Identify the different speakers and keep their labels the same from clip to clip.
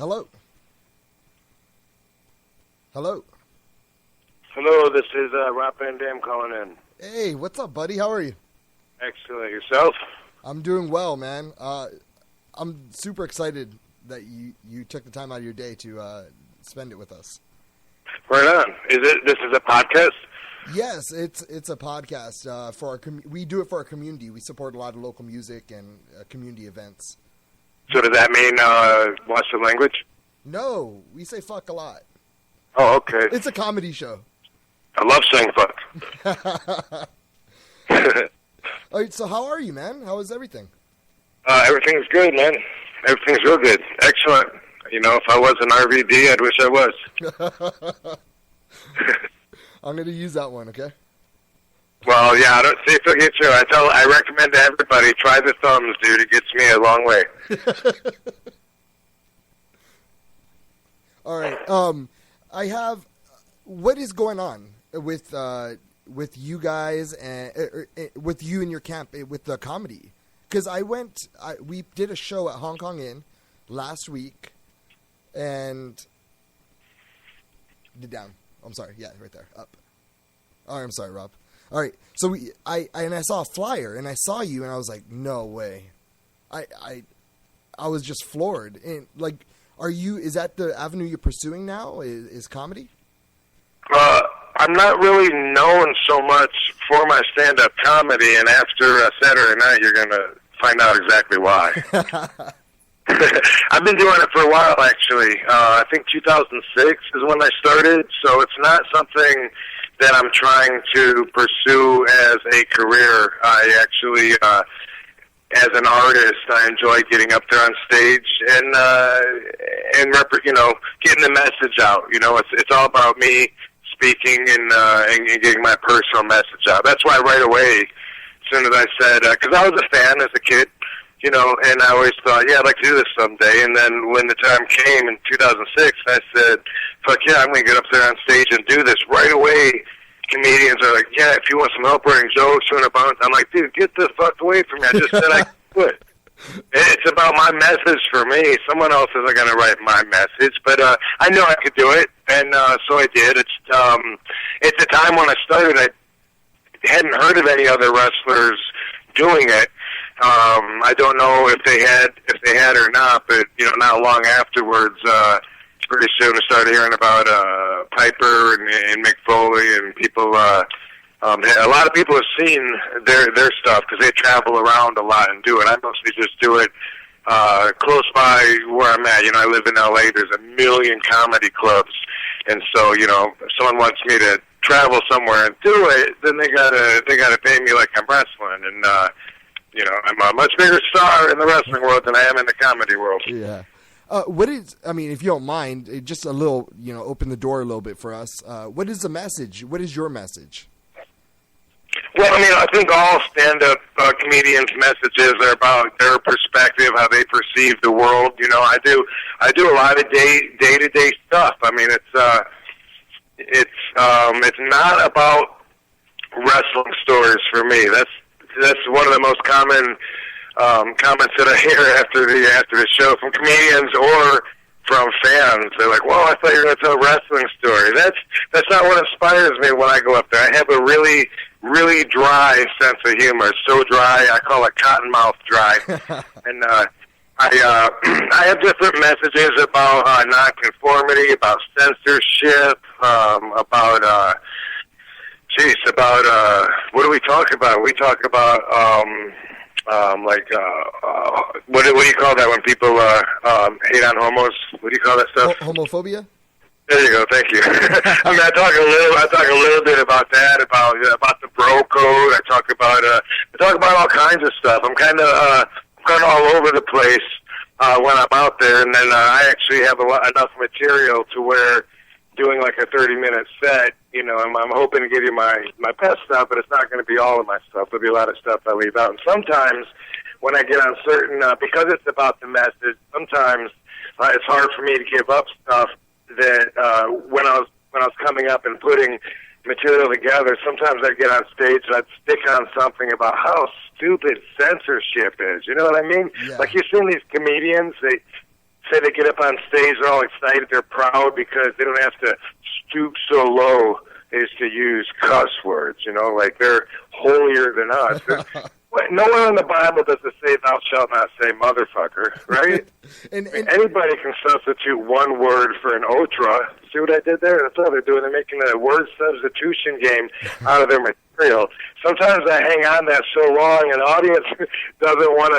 Speaker 1: Hello. Hello.
Speaker 2: Hello, this is Rob Van Dam calling in.
Speaker 1: Hey, what's up, buddy? How are you?
Speaker 2: Excellent. Yourself?
Speaker 1: I'm doing well, man. I'm super excited that you took the time out of your day to spend it with us.
Speaker 2: Right on. This is a podcast?
Speaker 1: Yes, it's a podcast for our we do it for our community. We support a lot of local music and community events.
Speaker 2: So does that mean watch the language?
Speaker 1: No, we say fuck a lot.
Speaker 2: Oh, okay.
Speaker 1: It's a comedy show.
Speaker 2: I love saying fuck.
Speaker 1: All right, so how are you, man? How is everything?
Speaker 2: Everything's good, man. Everything's real good. Excellent. You know, if I was an RVD, I'd wish I was.
Speaker 1: I'm going to use that one, okay?
Speaker 2: Well, yeah, I don't see if it'll get you. I recommend to everybody, try the thumbs, dude. It gets me a long way.
Speaker 1: All right. I have, what is going on with you guys and with you and your camp with the comedy? Because we did a show at Hong Kong Inn last week, and down. I'm sorry. Yeah, right there. Up. Oh, I'm sorry, Rob. All right. So I saw a flyer, and I saw you, and I was like, no way. I was just floored. And like, is that the avenue you're pursuing now? Is comedy?
Speaker 2: I'm not really known so much for my stand-up comedy, and after Saturday night, you're going to find out exactly why. I've been doing it for a while, actually. I think 2006 is when I started, so it's not something that I'm trying to pursue as a career. I actually, as an artist, I enjoy getting up there on stage and getting the message out. You know, it's all about me speaking and getting my personal message out. That's why right away, as soon as I said, because I was a fan as a kid, you know, and I always thought, yeah, I'd like to do this someday. And then when the time came in 2006, I said, fuck yeah, I'm going to get up there on stage and do this. Right away, comedians are like, yeah, if you want some help writing jokes or a bunch. I'm like, dude, get the fuck away from me. I just said I could. It's about my message for me. Someone else isn't going to write my message. But I know I could do it, and so I did. It's the time when I started, I hadn't heard of any other wrestlers doing it. I don't know if they had or not, but you know, not long afterwards, pretty soon I started hearing about Piper and Mick Foley and people. A lot of people have seen their stuff because they travel around a lot and do it. I mostly just do it close by where I'm at. You know, I live in LA. There's a million comedy clubs, and so you know, if someone wants me to travel somewhere and do it, then they gotta pay me like I'm wrestling and. You know, I'm a much bigger star in the wrestling world than I am in the comedy world.
Speaker 1: Yeah. If you don't mind, just a little, you know, open the door a little bit for us. What is the message? What is your message?
Speaker 2: Well, I mean, I think all stand-up comedians' messages are about their perspective, how they perceive the world. You know, I do a lot of day-to-day stuff. I mean, it's not about wrestling stories for me. That's one of the most common comments that I hear after the show from comedians or from fans. They're like, "Well, I thought you were going to tell a wrestling story." That's not what inspires me when I go up there. I have a really, really dry sense of humor. So dry, I call it cottonmouth dry. And I have different messages about nonconformity, about censorship, about. What do we talk about? We talk about what do you call that when people hate on homos? What do you call that stuff?
Speaker 1: Homophobia.
Speaker 2: There you go. Thank you. I mean, I talk a little bit about that, about the bro code. I talk about all kinds of stuff. I'm kind of all over the place when I'm out there, and then I actually have enough material to where doing like a 30-minute set, you know, I'm hoping to give you my best stuff, but it's not going to be all of my stuff. There'll be a lot of stuff I leave out. And sometimes when I get on certain, because it's about the message, sometimes it's hard for me to give up stuff that when I was coming up and putting material together, sometimes I'd get on stage and I'd stick on something about how stupid censorship is. You know what I mean?
Speaker 1: Yeah.
Speaker 2: Like you've seen these comedians, they say they get up on stage, they're all excited, they're proud because they don't have to stoop so low as to use cuss words, you know, like they're holier than us. Nowhere in the Bible does it say thou shalt not say motherfucker, right?
Speaker 1: and
Speaker 2: anybody can substitute one word for an otra. See what I did there? That's all they're doing. They're making a word substitution game out of their material. Sometimes I hang on that so long, and the audience doesn't even want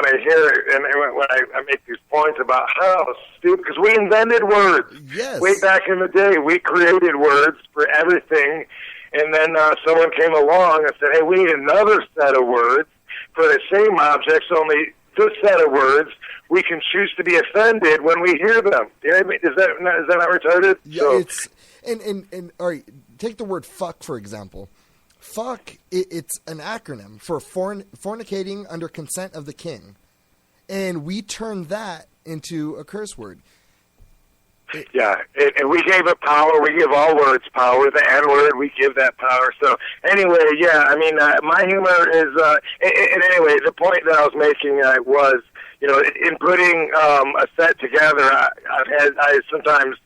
Speaker 2: to hear it. And when I make these points about how stupid, because we invented words.
Speaker 1: Yes.
Speaker 2: Way back in the day, we created words for everything. And then someone came along and said, hey, we need another set of words for the same objects, only this set of words, we can choose to be offended when we hear them. You know what I mean? Is that not retarded?
Speaker 1: Yeah, so, it's, and all right, take the word fuck, for example. Fuck, it's an acronym for fornicating under consent of the king. And we turned that into a curse word.
Speaker 2: Yeah, and we gave it power. We give all words power. The N-word, we give that power. So anyway, yeah, I mean, my humor is, and anyway, the point that I was making was, you know, in putting a set together, I sometimes,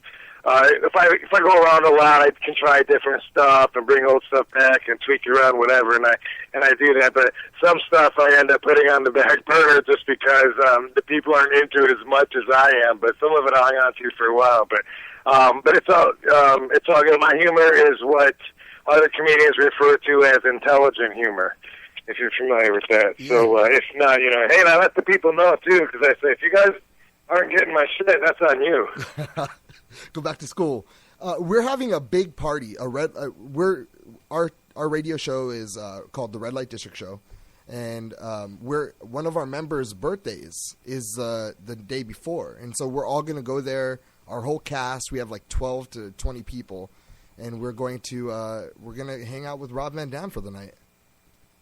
Speaker 2: if I go around a lot, I can try different stuff and bring old stuff back and tweak it around, whatever, and I do that. But some stuff I end up putting on the back burner just because the people aren't into it as much as I am. But some of it I hung on to for a while. But it's all good. My humor is what other comedians refer to as intelligent humor, if you're familiar with that. Yeah. So if not, you know, hey, and I let the people know too, because I say if you guys aren't getting my shit, that's on you.
Speaker 1: Go back to school. We're having a big party. Our radio show is called the Red Light District Show, and one of our members' birthdays is the day before, and so we're all going to go there. Our whole cast, we have like 12 to 20 people, and we're going to hang out with Rob Van Dam for the night.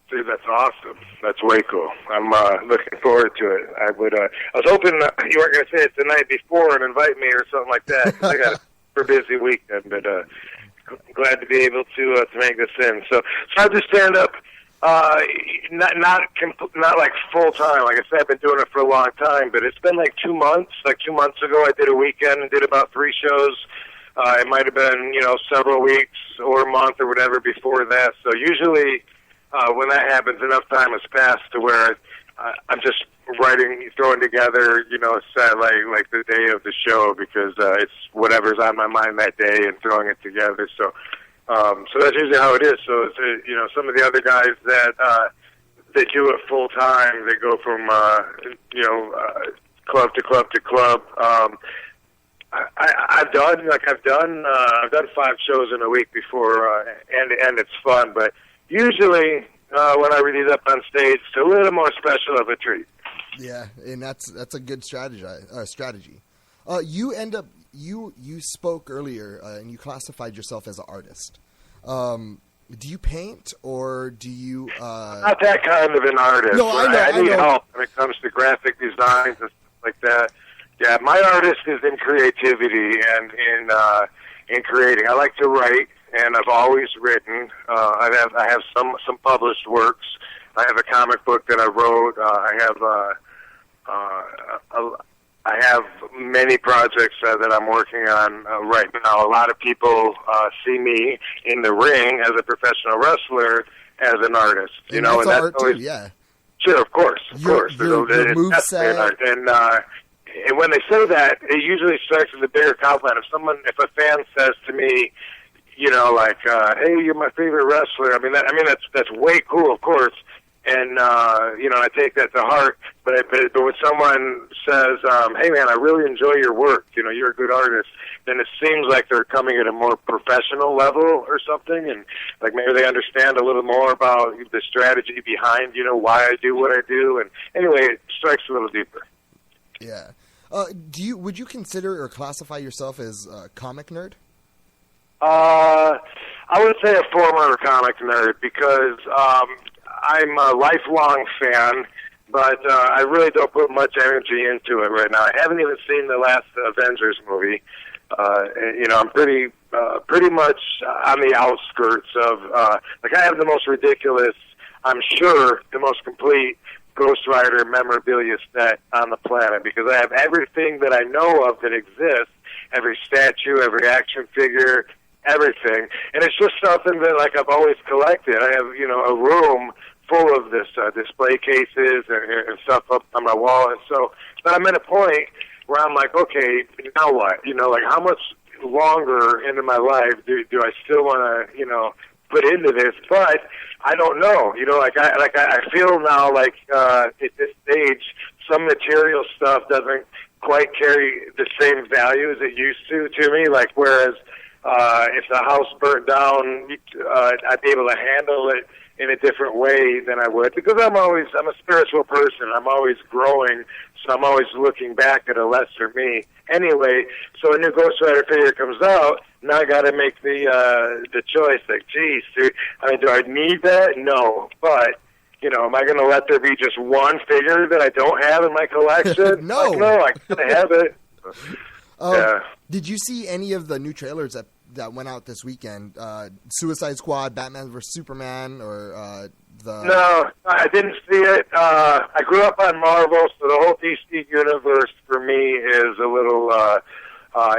Speaker 2: Dude, that's awesome. That's way cool. I'm looking forward to it. I was hoping you weren't going to say it the night before and invite me or something like that. 'Cause I got a super busy weekend, but glad to be able to make this in. So I just stand up, not like full time. Like I said, I've been doing it for a long time, but it's been like 2 months. Like 2 months ago, I did a weekend and did about 3 shows. It might have been, you know, several weeks or a month or whatever before that. So usually. When that happens, enough time has passed to where I'm just throwing together, you know, a set like the day of the show because it's whatever's on my mind that day and throwing it together. So that's usually how it is. So it's, you know, some of the other guys that they do it full time, they go from club to club to club. I've done 5 shows in a week before, and it's fun, but. Usually, when I release up on stage, it's a little more special of a treat.
Speaker 1: Yeah, and that's a good strategy. You spoke earlier, and you classified yourself as an artist. Do you paint, or do you...
Speaker 2: Not that kind of an artist.
Speaker 1: No, I
Speaker 2: need help when it comes to graphic designs and stuff like that. Yeah, my artist is in creativity and in creating. I like to write. And I've always written. I have some published works. I have a comic book that I wrote. I have many projects that I'm working on right now. A lot of people see me in the ring as a professional wrestler as an artist. You know, and that's
Speaker 1: art
Speaker 2: always,
Speaker 1: too, yeah.
Speaker 2: Sure, of course.
Speaker 1: Your moveset.
Speaker 2: And when they say that, it usually starts with a bigger compliment. If a fan says to me, you know, like, hey, you're my favorite wrestler. I mean, that's way cool, of course. And, you know, I take that to heart. But when someone says, hey, man, I really enjoy your work, you know, you're a good artist, then it seems like they're coming at a more professional level or something. And, like, maybe they understand a little more about the strategy behind, you know, why I do what I do. And anyway, it strikes a little deeper.
Speaker 1: Yeah. Would you consider or classify yourself as a comic nerd?
Speaker 2: I would say a former comic nerd because I'm a lifelong fan, but I really don't put much energy into it right now. I haven't even seen the last Avengers movie. You know, I'm pretty much on the outskirts of, like I have the most ridiculous, I'm sure the most complete Ghost Rider memorabilia set on the planet, because I have everything that I know of that exists, every statue, every action figure, everything. And it's just something that, like, I've always collected. I have, a room full of this display cases and stuff up on my wall. And so, but I'm at a point where I'm like, okay, now what? Like, how much longer into my life do I still want to, put into this? But I don't know. I feel now like at this stage, some material stuff doesn't quite carry the same value as it used to me. Like, whereas if the house burnt down, I'd be able to handle it in a different way than I would, because I'm a spiritual person. I'm always growing, so I'm always looking back at a lesser me. Anyway, so a new Ghost Rider figure comes out, now I got to make the choice. Like, geez, dude, do I need that? No, but am I going to let there be just one figure that I don't have in my collection?
Speaker 1: No,
Speaker 2: like, no, I gotta have it. Yeah.
Speaker 1: Did you see any of the new trailers that went out this weekend? Suicide Squad, Batman vs Superman, or
Speaker 2: No, I didn't see it. I grew up on Marvel, so the whole DC universe for me is a little.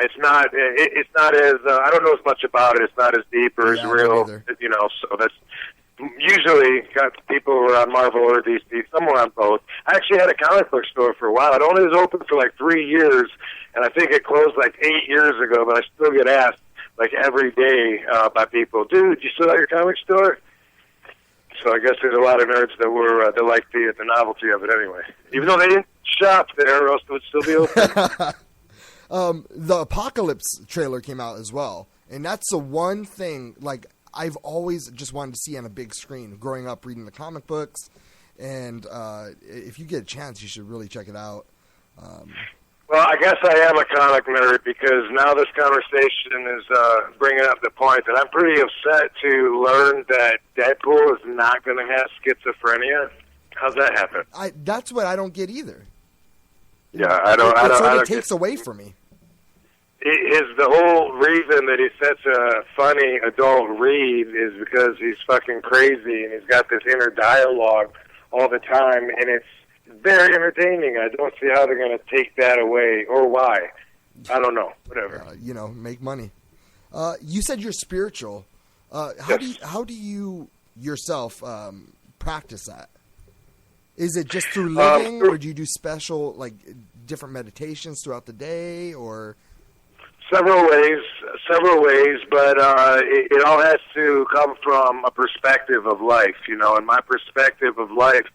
Speaker 2: It's not. It's not as. I don't know as much about it. It's not as deep or as real. So that's usually got people who are on Marvel or DC, somewhere on both. I actually had a comic book store for a while. It only was open for like 3 years, and I think it closed like 8 years ago. But I still get asked like every day by people, "Dude, you still have your comic store?" So I guess there's a lot of nerds that like the novelty of it anyway. Even though they didn't shop there, or else it would still be open.
Speaker 1: The Apocalypse trailer came out as well, and that's the one thing like I've always just wanted to see on a big screen. Growing up reading the comic books, and if you get a chance, you should really check it out.
Speaker 2: Well, I guess I am a comic nerd, because now this conversation is bringing up the point that I'm pretty upset to learn that Deadpool is not going to have schizophrenia. How's that happen?
Speaker 1: That's what I don't get either.
Speaker 2: Yeah, I don't.
Speaker 1: It
Speaker 2: I
Speaker 1: sort
Speaker 2: don't
Speaker 1: of takes away from me.
Speaker 2: The whole reason that he's such a funny adult read is because he's fucking crazy and he's got this inner dialogue all the time, and it's very entertaining. I don't see how they're going to take that away, or why. I don't know. Whatever.
Speaker 1: Make money. You said you're spiritual. How do you yourself practice that? Is it just through living, or do you do special, like, different meditations throughout the day, or?
Speaker 2: Several ways, but it all has to come from a perspective of life, and my perspective of life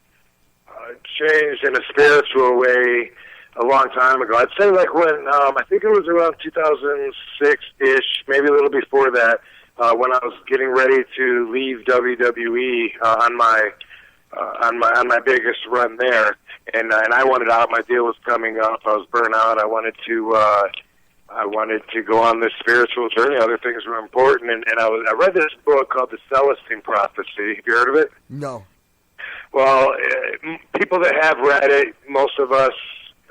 Speaker 2: changed in a spiritual way a long time ago. I'd say like when, I think it was around 2006-ish, maybe a little before that, when I was getting ready to leave WWE on my biggest run there, and I wanted out. My deal was coming up. I was burnt out. I wanted to go on this spiritual journey. Other things were important, and I read this book called The Celestine Prophecy. Have you heard of it?
Speaker 1: No.
Speaker 2: Well, people that have read it, most of us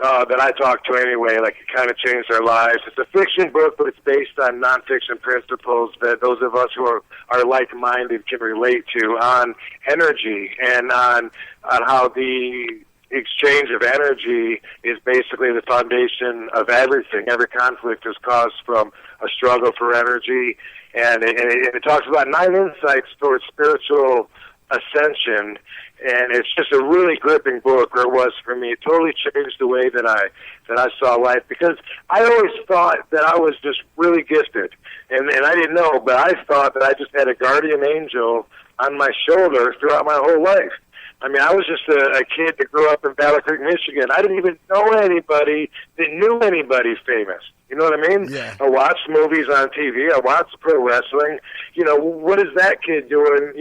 Speaker 2: that I talk to anyway, like, it kind of changed their lives. It's a fiction book, but it's based on nonfiction principles that those of us who are like-minded can relate to, on energy and on how the exchange of energy is basically the foundation of everything. Every conflict is caused from a struggle for energy, and it talks about 9 insights towards spiritual ascension, and it's just a really gripping book, or it was for me. It totally changed the way that I saw life, because I always thought that I was just really gifted, and I didn't know, but I thought that I just had a guardian angel on my shoulder throughout my whole life. I mean, I was just a kid that grew up in Battle Creek, Michigan. I didn't even know anybody that knew anybody famous. You know what I mean?
Speaker 1: Yeah.
Speaker 2: I watched movies on TV. I watched pro wrestling. What is that kid doing,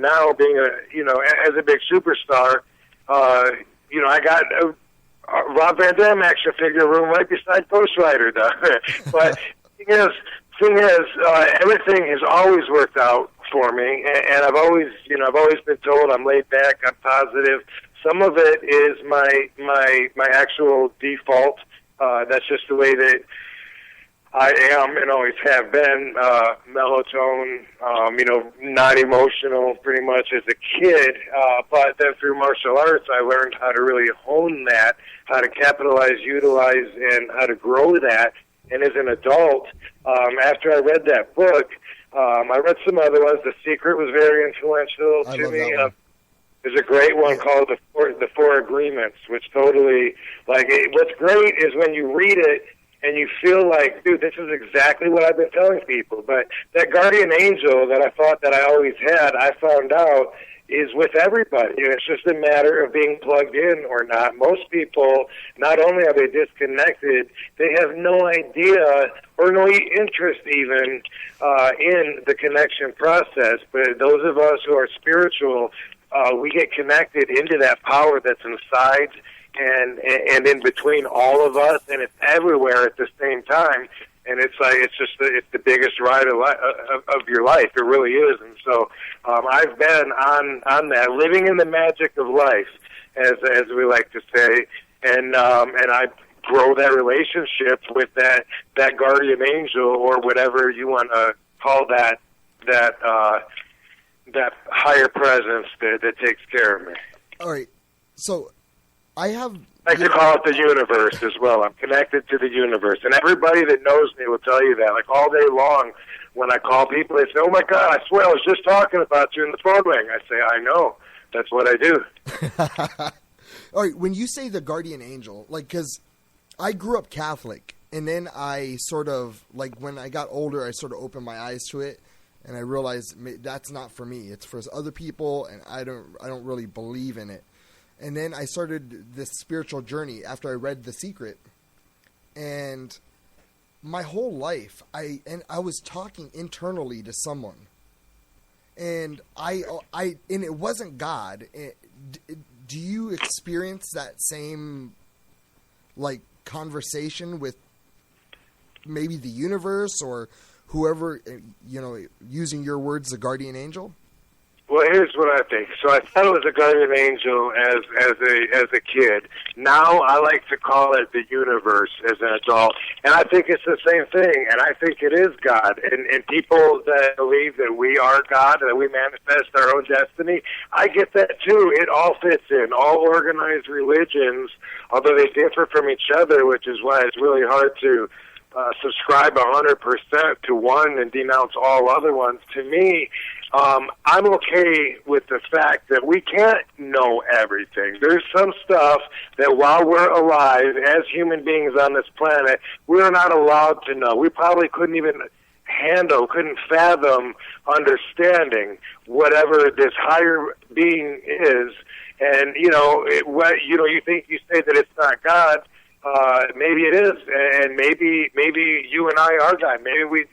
Speaker 2: now being as a big superstar? I got a Rob Van Dam action figure room right beside Ghost Rider. But thing is, everything has always worked out for me, and I've always been told I'm laid back, I'm positive. Some of it is my actual default. That's just the way that I am and always have been mellow tone, not emotional pretty much as a kid. But then through martial arts, I learned how to really hone that, how to capitalize, utilize, and how to grow that. And as an adult, after I read that book, I read some other ones. The Secret was very influential to me. There's a great one called the Four Agreements, which totally, what's great is when you read it and you feel like, dude, this is exactly what I've been telling people. But that guardian angel that I thought that I always had, I found out is with everybody. It's just a matter of being plugged in or not. Most people, not only are they disconnected, they have no idea or no interest even in the connection process. But those of us who are spiritual, we get connected into that power that's inside and in between all of us, and it's everywhere at the same time. And it's it's the biggest ride of your life. It really is. And so I've been on that, living in the magic of life, as we like to say, and I grow that relationship with that guardian angel, or whatever you want to call that higher presence that takes care of me.
Speaker 1: All right, so I
Speaker 2: like to call it the universe as well. I'm connected to the universe. And everybody that knows me will tell you that. Like all day long, when I call people, they say, oh, my God, I swear I was just talking about you in the phone ring. I say, I know. That's what I do.
Speaker 1: All right, when you say the guardian angel, because I grew up Catholic, and then I sort of, when I got older, I sort of opened my eyes to it, and I realized that's not for me. It's for other people, and I don't really believe in it. And then I started this spiritual journey after I read The Secret. And my whole life, I was talking internally to someone. And and it wasn't God. Do you experience that same, conversation with maybe the universe or whoever, using your words, the guardian angel?
Speaker 2: Well, here's what I think. So I thought it was a guardian angel as a kid. Now I like to call it the universe as an adult, and I think it's the same thing. And I think it is God. And people that believe that we are God, that we manifest our own destiny, I get that too. It all fits in. All organized religions, although they differ from each other, which is why it's really hard to subscribe 100% to one and denounce all other ones. To me, I'm okay with the fact that we can't know everything. There's some stuff that while we're alive as human beings on this planet, we're not allowed to know. We probably couldn't even couldn't fathom understanding whatever this higher being is. And, you say that it's not God. Maybe it is, and maybe you and I are God. Maybe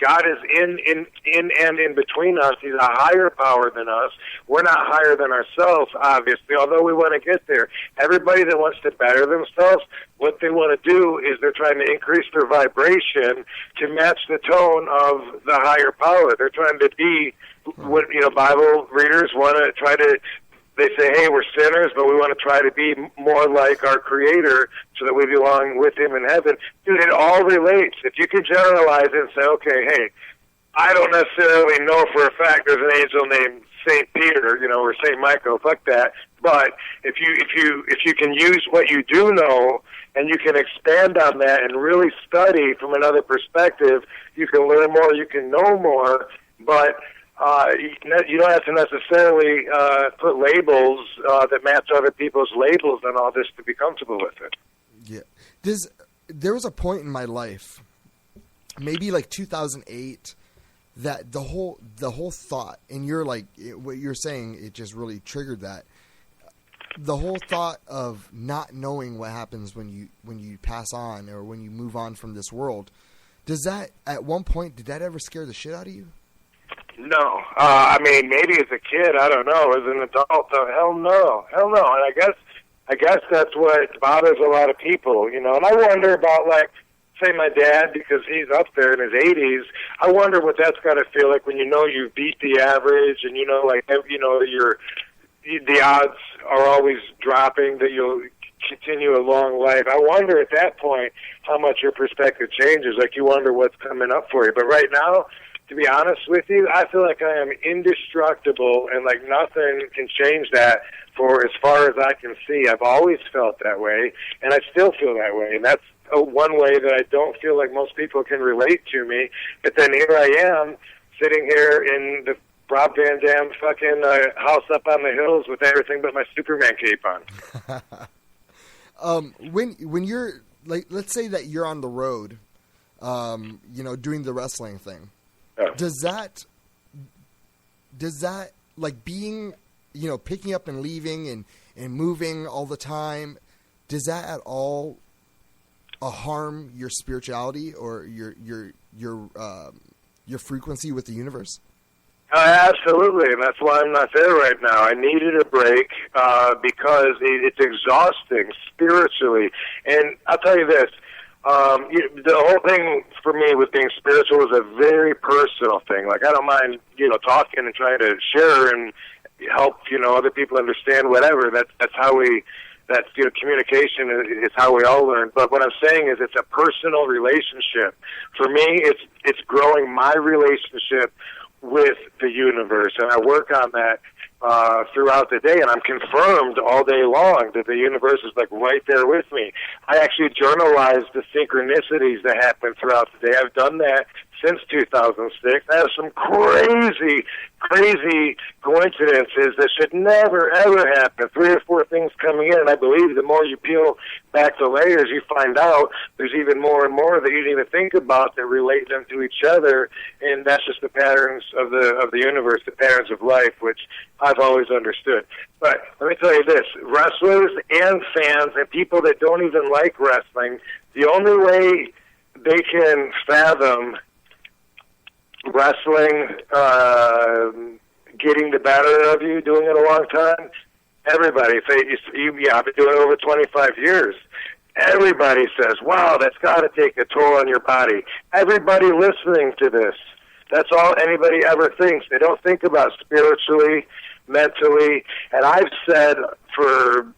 Speaker 2: God is in and in between us. He's a higher power than us. We're not higher than ourselves, obviously, although we want to get there. Everybody that wants to better themselves, what they want to do is they're trying to increase their vibration to match the tone of the higher power. They're trying to be what, Bible readers want to try to. They say, hey, we're sinners, but we want to try to be more like our Creator so that we belong with Him in heaven. Dude, it all relates. If you can generalize it and say, okay, hey, I don't necessarily know for a fact there's an angel named St. Peter, or St. Michael, fuck that. But if you can use what you do know and you can expand on that and really study from another perspective, you can learn more, you can know more, but you don't have to necessarily put labels that match other people's labels and all this to be comfortable with it.
Speaker 1: Yeah. There was a point in my life, maybe 2008, that the whole thought, and you're what you're saying, it just really triggered that. The whole thought of not knowing what happens when you pass on or when you move on from this world, did that ever scare the shit out of you?
Speaker 2: No. Maybe as a kid, I don't know. As an adult, hell no. And I guess that's what bothers a lot of people, And I wonder about, say my dad, because he's up there in his 80s, I wonder what that's got to feel like when you beat the average and the odds are always dropping that you'll continue a long life. I wonder at that point how much your perspective changes. Like, you wonder what's coming up for you. But right now, to be honest with you, I feel like I am indestructible, and like nothing can change that for as far as I can see. I've always felt that way, and I still feel that way. And that's one way that I don't feel like most people can relate to me. But then here I am, sitting here in the Rob Van Dam fucking house up on the hills with everything but my Superman cape
Speaker 1: on. When you're, like, let's say that you're on the road, doing the wrestling thing.
Speaker 2: Yeah.
Speaker 1: Does that like being, picking up and leaving and moving all the time, does that at all harm your spirituality or your frequency with the universe?
Speaker 2: Absolutely, and that's why I'm not there right now. I needed a break because it's exhausting spiritually. And I'll tell you this, the whole thing for me with being spiritual is a very personal thing. Like, I don't mind, talking and trying to share and help, other people understand whatever. That's how we... That's, communication is how we all learn. But what I'm saying is it's a personal relationship. For me, it's growing my relationship with the universe, and I work on that throughout the day, and I'm confirmed all day long that the universe is like right there with me. I actually journalize the synchronicities that happen throughout the day. I've done that since 2006. I have some crazy coincidences that should never, ever happen. 3 or 4 things coming in, and I believe the more you peel back the layers, you find out there's even more and more that you didn't even think about that relate them to each other, and that's just the patterns of the universe, the patterns of life, which I've always understood. But let me tell you this, wrestlers and fans and people that don't even like wrestling, the only way they can fathom wrestling getting the better of you, doing it a long time, everybody, I've been doing it over 25 years. Everybody says, wow, that's got to take a toll on your body. Everybody listening to this, that's all anybody ever thinks. They don't think about spiritually, mentally, and I've said for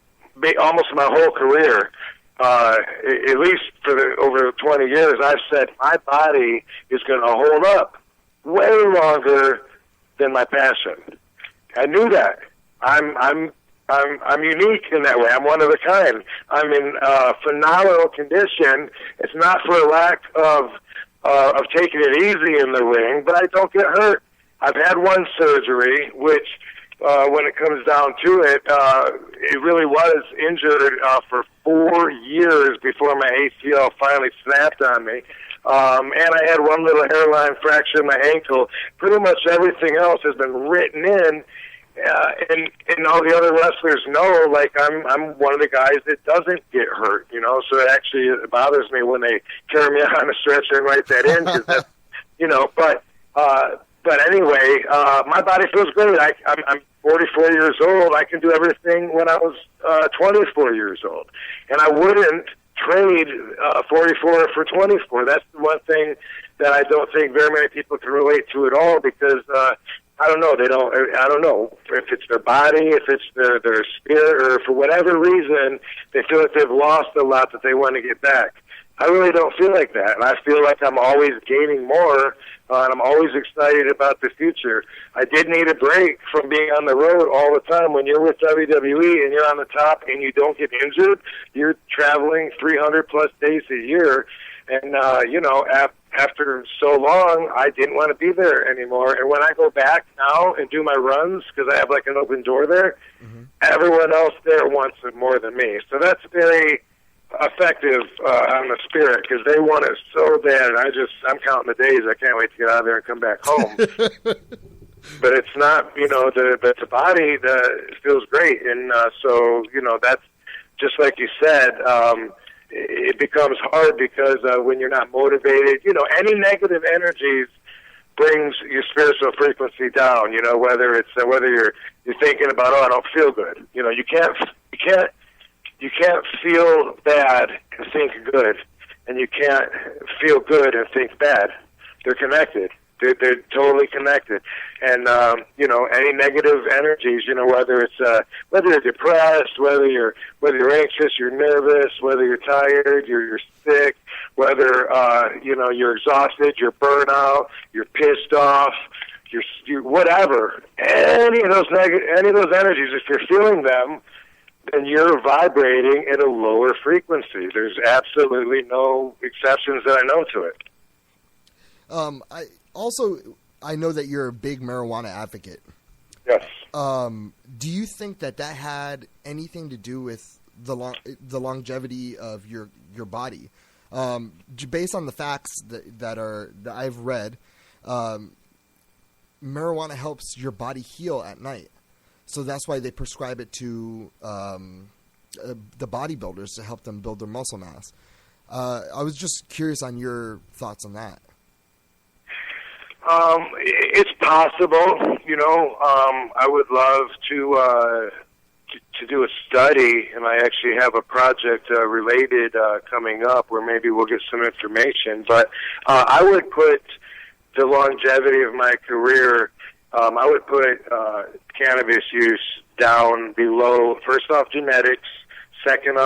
Speaker 2: almost my whole career, at least for over 20 years, I've said my body is going to hold up way longer than my passion. I knew that. I'm unique in that way. I'm one of a kind. I'm in phenomenal condition. It's not for a lack of taking it easy in the ring, but I don't get hurt. I've had one surgery, which when it comes down to it, it really was injured for 4 years before my ACL finally snapped on me. And I had one little hairline fracture in my ankle. Pretty much everything else has been written in, and all the other wrestlers know, like, I'm one of the guys that doesn't get hurt, so it actually bothers me when they carry me on a stretcher and write that in, because that's, but anyway, my body feels great. I'm 44 years old. I can do everything when I was 24 years old, and I wouldn't trade 44 for 24. That's the one thing that I don't think very many people can relate to at all, because I don't know. I don't know if it's their body, if it's their spirit, or for whatever reason they feel like they've lost a lot that they want to get back. I really don't feel like that, and I feel like I'm always gaining more, and I'm always excited about the future. I did need a break from being on the road all the time. When you're with WWE and you're on the top and you don't get injured, you're traveling 300-plus days a year, and, after so long, I didn't want to be there anymore. And when I go back now and do my runs, because I have like an open door there, everyone else there wants it more than me. So that's very effective on the spirit, because they want it so bad. And I'm counting the days. I can't wait to get out of there and come back home. But it's not, the body feels great. And so, that's just like you said, it becomes hard because when you're not motivated, any negative energies brings your spiritual frequency down. Whether it's whether you're thinking about, I don't feel good. You can't feel bad and think good, and you can't feel good and think bad. They're connected. They're totally connected. And, any negative energies, whether you're depressed, whether you're anxious, you're nervous, whether you're tired, you're sick, whether, you're exhausted, you're burnout, you're pissed off, you're whatever. Any of those energies, if you're feeling them, then you're vibrating at a lower frequency. There's absolutely no exceptions that I know to it.
Speaker 1: I know that you're a big marijuana advocate.
Speaker 2: Yes.
Speaker 1: Do you think that had anything to do with the longevity of your body? Based on the facts that I've read, marijuana helps your body heal at night. So that's why they prescribe it to the bodybuilders to help them build their muscle mass. I was just curious on your thoughts on that.
Speaker 2: It's possible, I would love to do a study, and I actually have a project related coming up where maybe we'll get some information. But I would put the longevity of my career, I would put cannabis use down below, first off, genetics, second,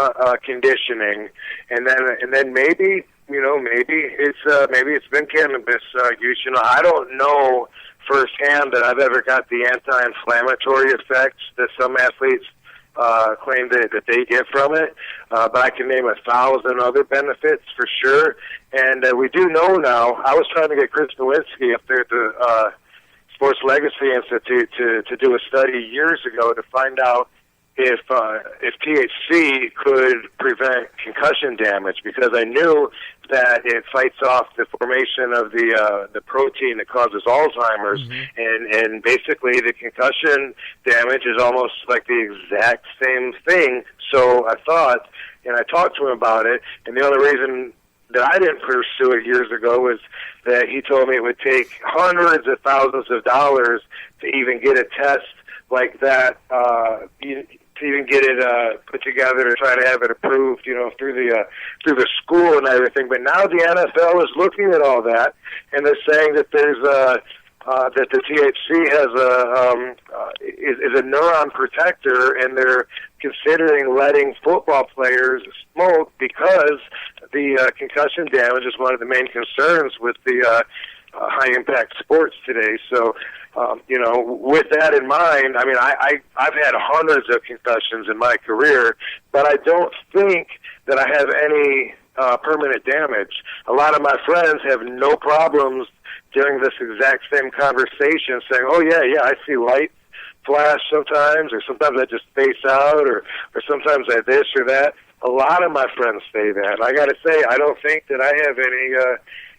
Speaker 2: conditioning, and then maybe it's been cannabis use. I don't know firsthand that I've ever got the anti-inflammatory effects that some athletes claim that they get from it, but I can name 1,000 other benefits for sure. And we do know now. I was trying to get Chris Nowinski up there at the Sports Legacy Institute to do a study years ago to find out if THC could prevent concussion damage, because I knew that it fights off the formation of the protein that causes Alzheimer's, and basically the concussion damage is almost like the exact same thing. So I thought, and I talked to him about it, and the only reason that I didn't pursue it years ago was that he told me it would take hundreds of thousands of dollars to even get a test like that, to even get it put together to try to have it approved, through the school and everything. But now the NFL is looking at all that, and they're saying that there's that the THC has is a neuron protector, and they're considering letting football players smoke because the concussion damage is one of the main concerns with the high impact sports today. So, with that in mind, I mean, I've had hundreds of concussions in my career, but I don't think that I have any permanent damage. A lot of my friends have no problems during this exact same conversation saying, oh, yeah, I see light flash sometimes, or sometimes I just face out, or sometimes I this or that. A lot of my friends say that. I got to say, I don't think that I have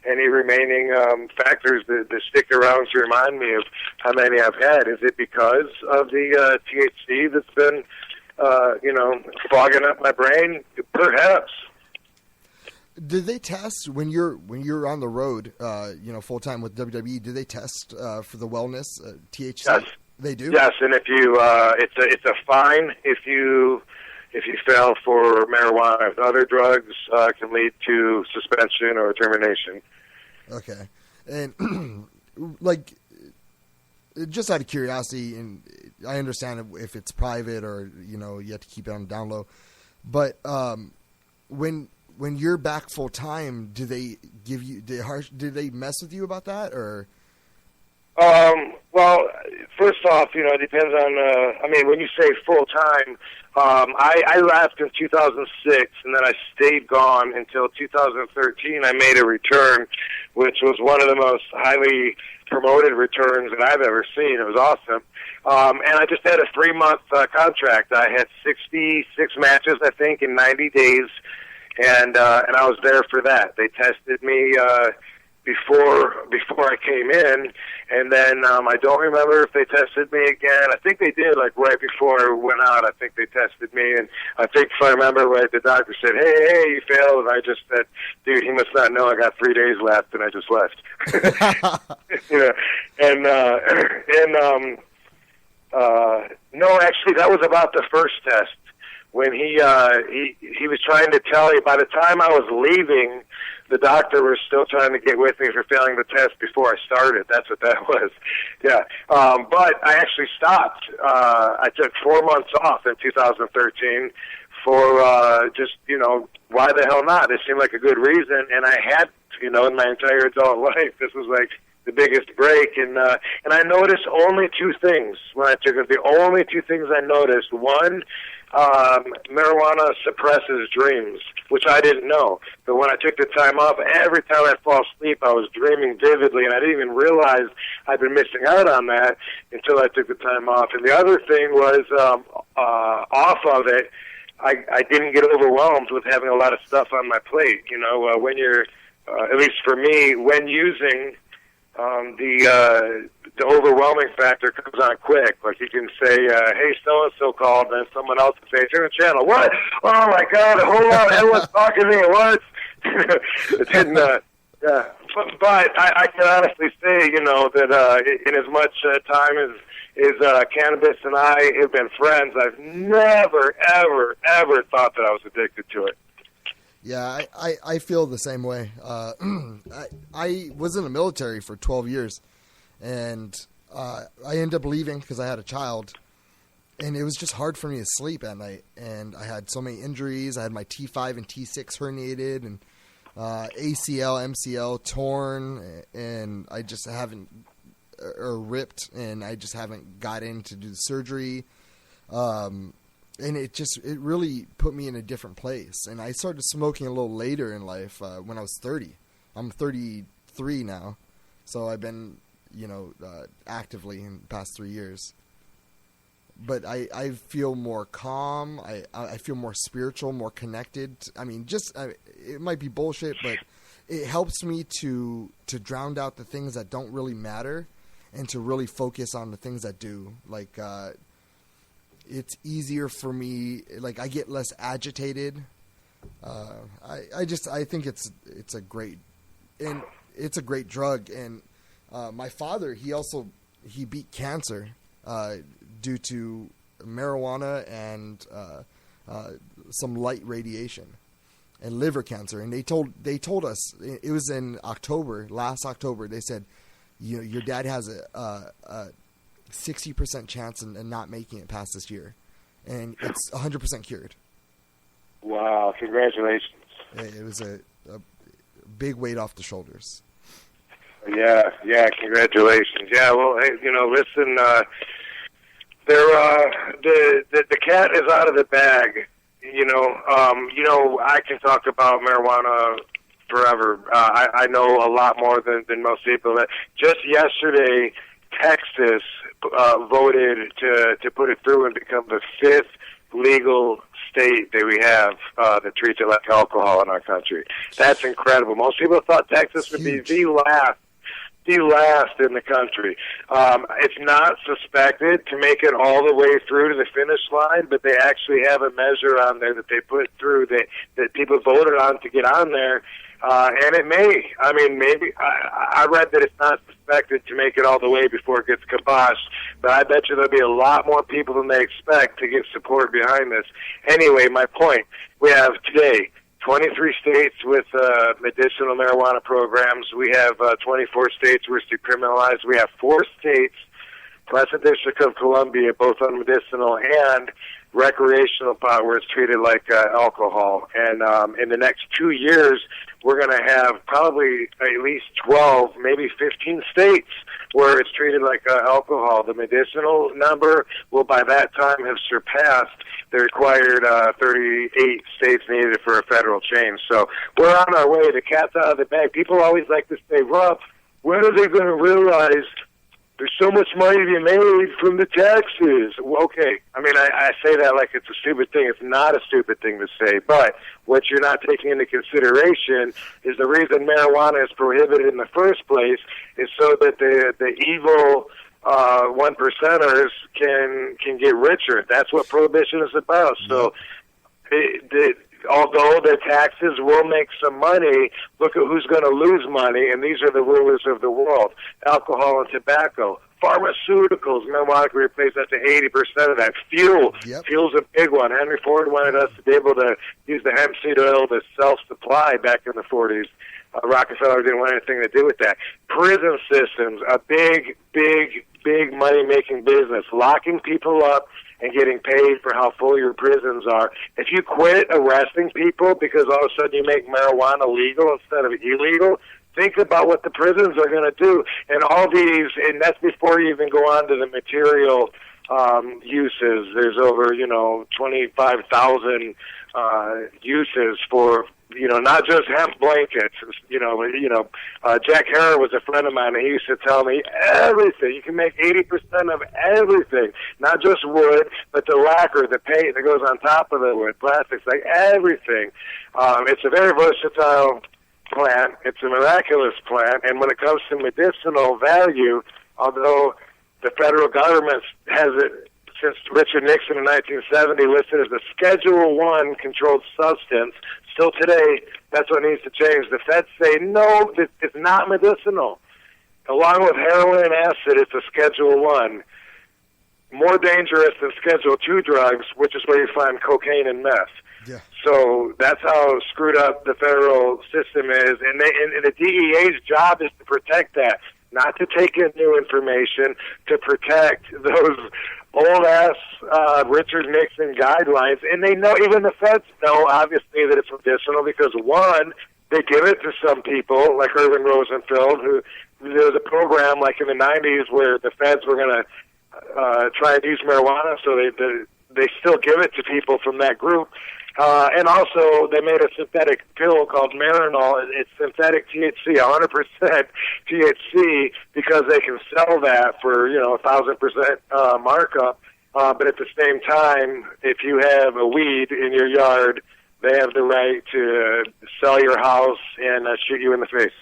Speaker 2: any remaining factors that stick around to remind me of how many I've had. Is it because of the THC that's been, fogging up my brain? Perhaps.
Speaker 1: Did they test when you're on the road, full time with WWE? Do they test for the wellness THC?
Speaker 2: Yes,
Speaker 1: they do.
Speaker 2: Yes, and if you, it's a fine if you fail for marijuana. Other drugs can lead to suspension or termination.
Speaker 1: Okay, and just out of curiosity, and I understand if it's private or you have to keep it on down low, but when you're back full time, do they give you do they mess with you about that or?
Speaker 2: Well, first off, it depends on, when you say full time, I left in 2006 and then I stayed gone until 2013. I made a return, which was one of the most highly promoted returns that I've ever seen. It was awesome. And I just had a 3-month contract. I had 66 matches, I think, in 90 days. And I was there for that. They tested me, before I came in, and then I don't remember if they tested me again. I think they did, right before I went out. I think they tested me, and I think if I remember right, the doctor said, "Hey, you failed," and I just said, "Dude, he must not know I got 3 days left," and I just left. No, actually, that was about the first test. when he was trying to tell you. By the time I was leaving, the doctor was still trying to get with me for failing the test before I started. That's what that was. Yeah. But I actually stopped. I took 4 months off in 2013 for just, why the hell not? It seemed like a good reason, and I had, in my entire adult life, this was like the biggest break, and I noticed only two things when I took it. The only two things I noticed: one, marijuana suppresses dreams, which I didn't know. But when I took the time off, every time I'd fall asleep, I was dreaming vividly, and I didn't even realize I'd been missing out on that until I took the time off. And the other thing was, off of it, I didn't get overwhelmed with having a lot of stuff on my plate. When you're, at least for me, when using, the overwhelming factor comes on quick. Like you can say, hey, so-and-so called, and then someone else will say, turn the channel. What? Oh, my God, hold on, everyone's talking to me. What? It didn't, yeah. But I can honestly say, that in as much time as cannabis and I have been friends, I've never, ever, ever thought that I was addicted to it.
Speaker 1: Yeah, I feel the same way. I was in the military for 12 years, and I ended up leaving because I had a child, and it was just hard for me to sleep at night. And I had so many injuries. I had my T5 and T6 herniated, and ACL, MCL torn, and I just haven't, or ripped, and I just haven't got in to do the surgery. And it really put me in a different place. And I started smoking a little later in life, when I was 30. I'm 33 now. So I've been, actively in the past 3 years. But I feel more calm. I feel more spiritual, more connected. I mean, it might be bullshit, but it helps me to drown out the things that don't really matter and to really focus on the things that do. Like, it's easier for me. Like, I get less agitated. I think it's a great drug. And my father, he beat cancer due to marijuana and some light radiation and liver cancer. And they told us, it was in last October. They said, your dad has a 60% chance in not making it past this year, and it's 100% cured.
Speaker 2: Wow! Congratulations.
Speaker 1: It was a big weight off the shoulders.
Speaker 2: Yeah. Congratulations. Yeah. Well, hey, listen. The cat is out of the bag. I can talk about marijuana forever. I know a lot more than most people. Just yesterday, Texas voted to put it through and become the 5th legal state that we have that treats it like alcohol in our country. That's incredible. Most people thought Texas would be the last in the country. It's not suspected to make it all the way through to the finish line, but they actually have a measure on there that they put through that people voted on to get on there. And it may. I mean, maybe. I read that it's not suspected to make it all the way before it gets kiboshed, but I bet you there'll be a lot more people than they expect to get support behind this. Anyway, my point, we have today 23 states with medicinal marijuana programs. We have 24 states where it's decriminalized. We have 4 states, plus the District of Columbia, both on medicinal and recreational pot, where it's treated like alcohol. And in the next 2 years, we're going to have probably at least 12, maybe 15 states where it's treated like alcohol. The medicinal number will by that time have surpassed the required 38 states needed for a federal change. So we're on our way. The cat's out of the bag. People always like to say, Rob, when are they going to realize there's so much money to be made from the taxes? Well, okay, I mean, I say that like it's a stupid thing. It's not a stupid thing to say, but what you're not taking into consideration is the reason marijuana is prohibited in the first place is so that the evil 1%ers can get richer. That's what prohibition is about. So although the taxes will make some money, look at who's going to lose money, and these are the rulers of the world: alcohol and tobacco. Pharmaceuticals, marijuana can replace up to 80% of that. Fuel, fuel's a big one. Henry Ford wanted us to be able to use the hemp seed oil to self-supply back in the 40s. Rockefeller didn't want anything to do with that. Prison systems, a big money-making business, locking people up and getting paid for how full your prisons are. If you quit arresting people because all of a sudden you make marijuana legal instead of illegal, think about what the prisons are going to do. And all these, and that's before you even go on to the material uses. There's over, 25,000 uses for, not just hemp blankets. Jack Harrer was a friend of mine, and he used to tell me everything. You can make 80% of everything, not just wood, but the lacquer, the paint that goes on top of the wood, plastics, like everything. It's a very versatile plant. It's a miraculous plant, and when it comes to medicinal value, although the federal government has it since Richard Nixon in 1970 listed as a Schedule I controlled substance, still today, that's what needs to change. The feds say, no, it's not medicinal. Along with heroin and acid, it's a Schedule I. More dangerous than Schedule II drugs, which is where you find cocaine and meth. Yeah. So that's how screwed up the federal system is. And the DEA's job is to protect that, not to take in new information, to protect those old-ass Richard Nixon guidelines. And they know, even the feds know, obviously, that it's medicinal because, one, they give it to some people, like Irving Rosenfeld, who there was a program like in the 90s where the feds were going to try and use marijuana, so they still give it to people from that group. And also, they made a synthetic pill called Marinol. It's synthetic THC, 100% THC, because they can sell that for, 1,000% markup. But at the same time, if you have a weed in your yard, they have the right to sell your house and shoot you in the face.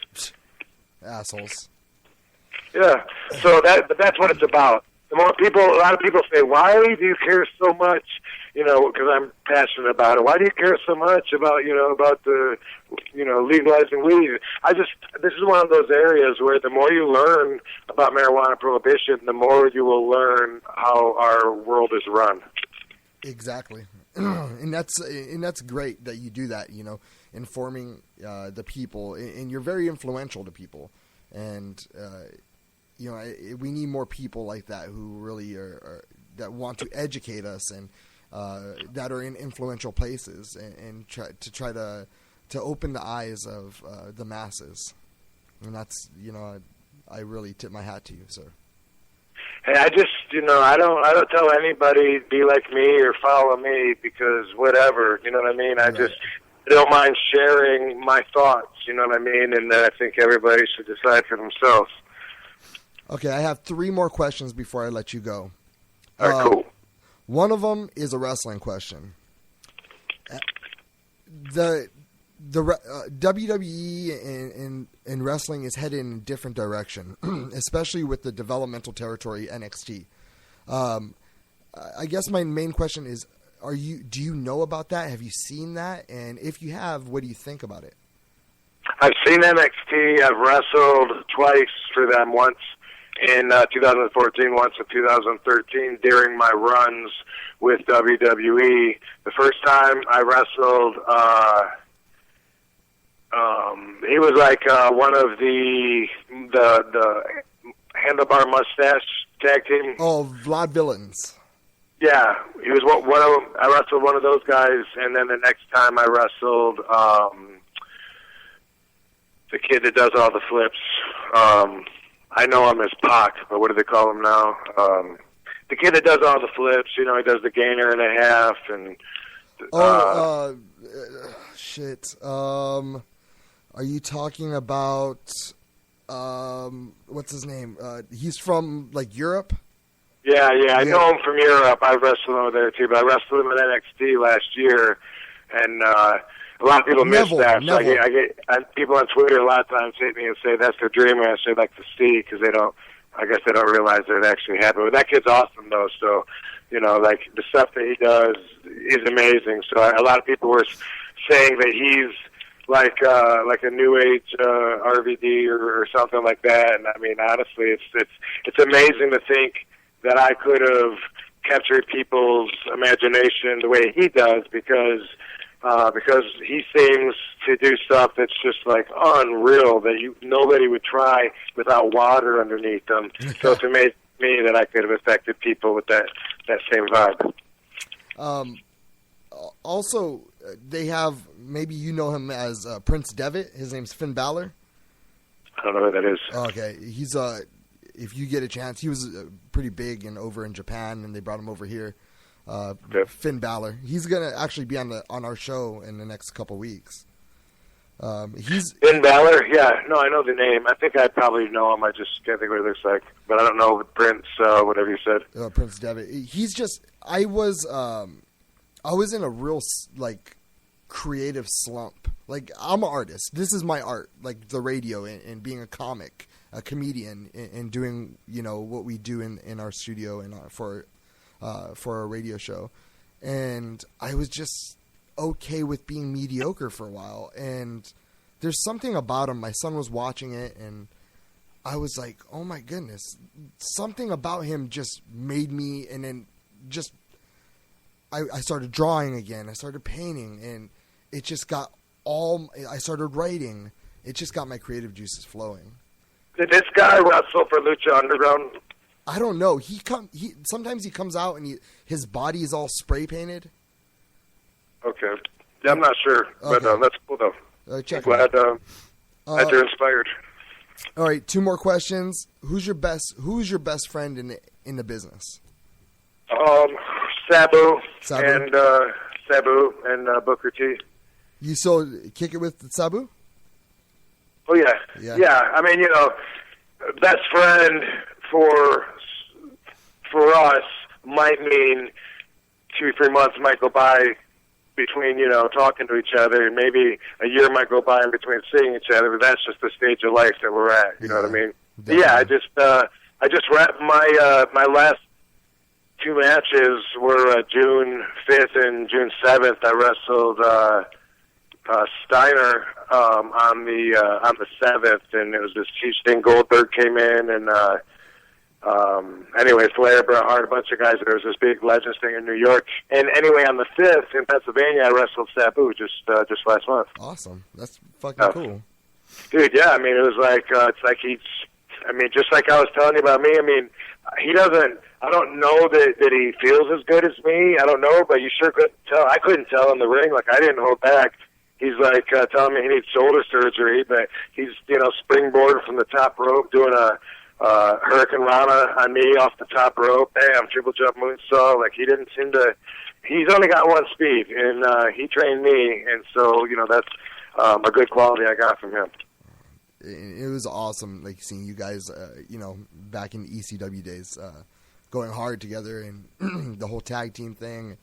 Speaker 1: Assholes.
Speaker 2: Yeah. So that's what it's about. The more people, a lot of people say, why do you care so much? Because I'm passionate about it. Why do you care so much about, about the, legalizing weed? This is one of those areas where the more you learn about marijuana prohibition, the more you will learn how our world is run.
Speaker 1: Exactly. And that's great that you do that, informing the people, and you're very influential to people. And, we need more people like that who really are that want to educate us and that are in influential places and try to open the eyes of the masses. And that's, I really tip my hat to you, sir.
Speaker 2: Hey, I just, I don't tell anybody be like me or follow me because whatever, you know what I mean? I don't mind sharing my thoughts, you know what I mean? And I think everybody should decide for themselves.
Speaker 1: Okay, I have 3 more questions before I let you go.
Speaker 2: All right, cool.
Speaker 1: One of them is a wrestling question. The WWE and wrestling is headed in a different direction, especially with the developmental territory NXT. I guess my main question is, do you know about that? Have you seen that? And if you have, what do you think about it?
Speaker 2: I've seen NXT. I've wrestled twice for them, once in 2014, once in 2013 during my runs with WWE. The first time I wrestled, he was like one of the handlebar mustache tag team.
Speaker 1: Oh, Vlad Villains.
Speaker 2: Yeah, he was one of them. I wrestled one of those guys, and then the next time I wrestled the kid that does all the flips. I know him as Pac, but what do they call him now? The kid that does all the flips, he does the gainer and a half, and
Speaker 1: shit. Are you talking about what's his name? He's from Europe.
Speaker 2: Yeah, I know him from Europe. I wrestled over there too, but I wrestled him at NXT last year, and a lot of people miss that. So I get people on Twitter a lot of times hit me and say that's their dream match they'd like to see because I guess they don't realize that it actually happened. But that kid's awesome though, so the stuff that he does is amazing. So a lot of people were saying that he's like a new age RVD or something like that. And I mean, honestly, it's amazing to think that I could have captured people's imagination the way he does, because he seems to do stuff that's just like unreal, that nobody would try without water underneath them. So it's amazing to me that I could have affected people with that same vibe.
Speaker 1: Also, they have, maybe you know him as Prince Devitt. His name's Finn Balor.
Speaker 2: I don't know who that is.
Speaker 1: Okay, he's if you get a chance, he was pretty big and over in Japan, and they brought him over here. Finn Balor. He's gonna actually be on our show in the next couple weeks. He's
Speaker 2: Finn Balor. Yeah, no, I know the name. I think I probably know him. I just can't think what he looks like, but I don't know Prince. Whatever you said.
Speaker 1: Prince Devitt. He's just. I was in a real like creative slump. Like, I'm an artist. This is my art. Like the radio and being a comic, a comedian, and doing what we do in our studio and for a radio show. And I was just okay with being mediocre for a while. And there's something about him. My son was watching it, and I was like, oh my goodness, something about him just made me. And then just I started drawing again. I started painting, and it just got I started writing. It just got my creative juices flowing. Did
Speaker 2: this guy wrestle for Lucha Underground?
Speaker 1: I don't know. Sometimes he comes out and his body is all spray painted.
Speaker 2: Okay. Yeah, I'm not sure, but that's cool though.
Speaker 1: Check
Speaker 2: I'm glad that you're inspired.
Speaker 1: All right, 2 more questions. Who's your best friend in the business?
Speaker 2: Sabu and Booker T.
Speaker 1: You still kick it with Sabu?
Speaker 2: Oh yeah. I mean, best friend for us might mean 2-3 months might go by between talking to each other, and maybe a year might go by in between seeing each other. But that's just the stage of life that we're at. You know what I mean? Definitely. Yeah. I just wrapped my last 2 matches were June 5th and June 7th. I wrestled Steiner on the 7th, and it was this huge thing. Goldberg came in, and anyway, Flair, Bret Hart, a bunch of guys. There was this big Legends thing in New York, and anyway, on the 5th in Pennsylvania, I wrestled Sabu just last month.
Speaker 1: Awesome, that's fucking cool,
Speaker 2: dude. Yeah, I mean, it was like it's like just like I was telling you about me. I mean, he doesn't. I don't know that he feels as good as me. I don't know, but you sure couldn't tell. I couldn't tell in the ring. Like, I didn't hold back. He's like telling me he needs shoulder surgery, but he's springboarding from the top rope, doing a Hurricane Rana on me off the top rope. Bam, triple jump moonsault. Like, he didn't seem to. He's only got one speed, and he trained me, and so that's a good quality I got from him.
Speaker 1: It was awesome, like seeing you guys, back in ECW days, going hard together, and the whole tag team thing.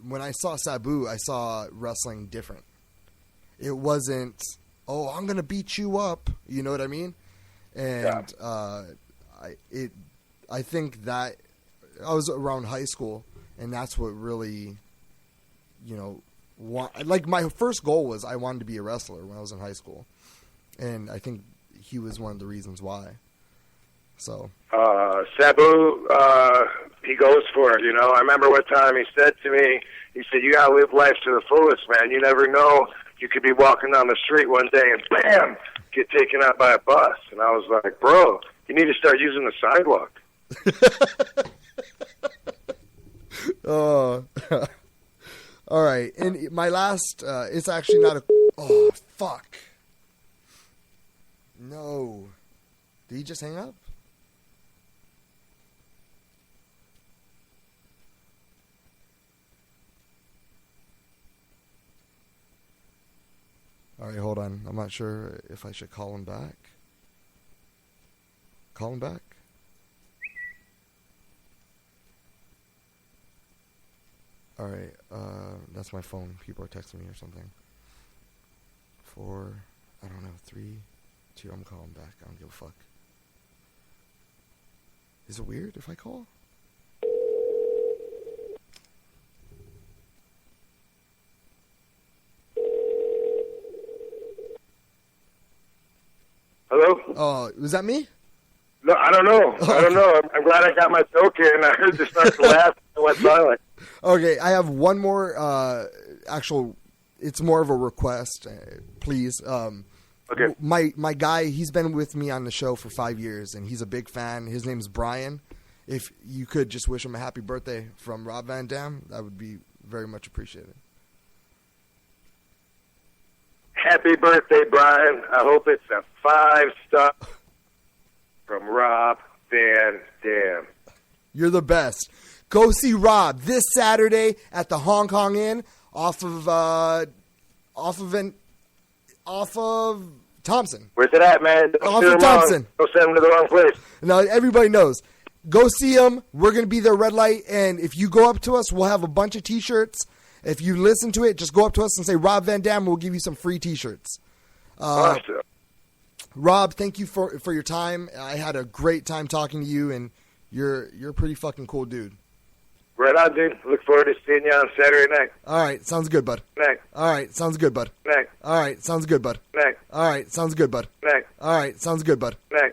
Speaker 1: When I saw Sabu, I saw wrestling different. It wasn't, oh, I'm going to beat you up. You know what I mean? And I think that I was around high school, and that's what really, like my first goal was I wanted to be a wrestler when I was in high school. And I think he was one of the reasons why. So
Speaker 2: Sabu, he goes for it. I remember one time he said to me, he said, "You gotta live life to the fullest, man. You never know. You could be walking down the street one day and bam, get taken out by a bus." And I was like, "Bro, you need to start using the sidewalk."
Speaker 1: Oh, all right. And my last, it's actually not a. Oh, fuck. No. Did he just hang up? All right, hold on. I'm not sure if I should call him back. Call him back? All right, that's my phone. People are texting me or something. 4, I don't know, 3, 2, I'm calling back. I don't give a fuck. Is it weird if I call? Oh, was that me?
Speaker 2: No, I don't know. I don't know. I'm glad I got my joke in. I heard you start to laugh and went silent.
Speaker 1: Okay, I have one more actual. It's more of a request, please.
Speaker 2: Okay.
Speaker 1: My guy, he's been with me on the show for 5 years, and he's a big fan. His name's Brian. If you could just wish him a happy birthday from Rob Van Dam, that would be very much appreciated.
Speaker 2: Happy birthday, Brian. I hope it's a 5-star from Rob Van Dam.
Speaker 1: You're the best. Go see Rob this Saturday at the Hong Kong Inn off of Thompson.
Speaker 2: Where's it at, man?
Speaker 1: Off of Thompson.
Speaker 2: Don't send him to the wrong place.
Speaker 1: Now, everybody knows. Go see him. We're going to be there red light. And if you go up to us, we'll have a bunch of T-shirts. If you listen to it, just go up to us and say Rob Van Dam, and we'll give you some free T-shirts.
Speaker 2: Awesome.
Speaker 1: Rob, thank you for your time. I had a great time talking to you, and you're a pretty fucking cool dude.
Speaker 2: Right on, dude. Look forward to seeing you on Saturday night.
Speaker 1: All right. Sounds good, bud.
Speaker 2: Night.
Speaker 1: All right. Sounds good, bud.
Speaker 2: Night.
Speaker 1: All right. Sounds good, bud.
Speaker 2: Night.
Speaker 1: All right. Sounds good, bud.
Speaker 2: Night.
Speaker 1: All right. Sounds good, bud.
Speaker 2: Night.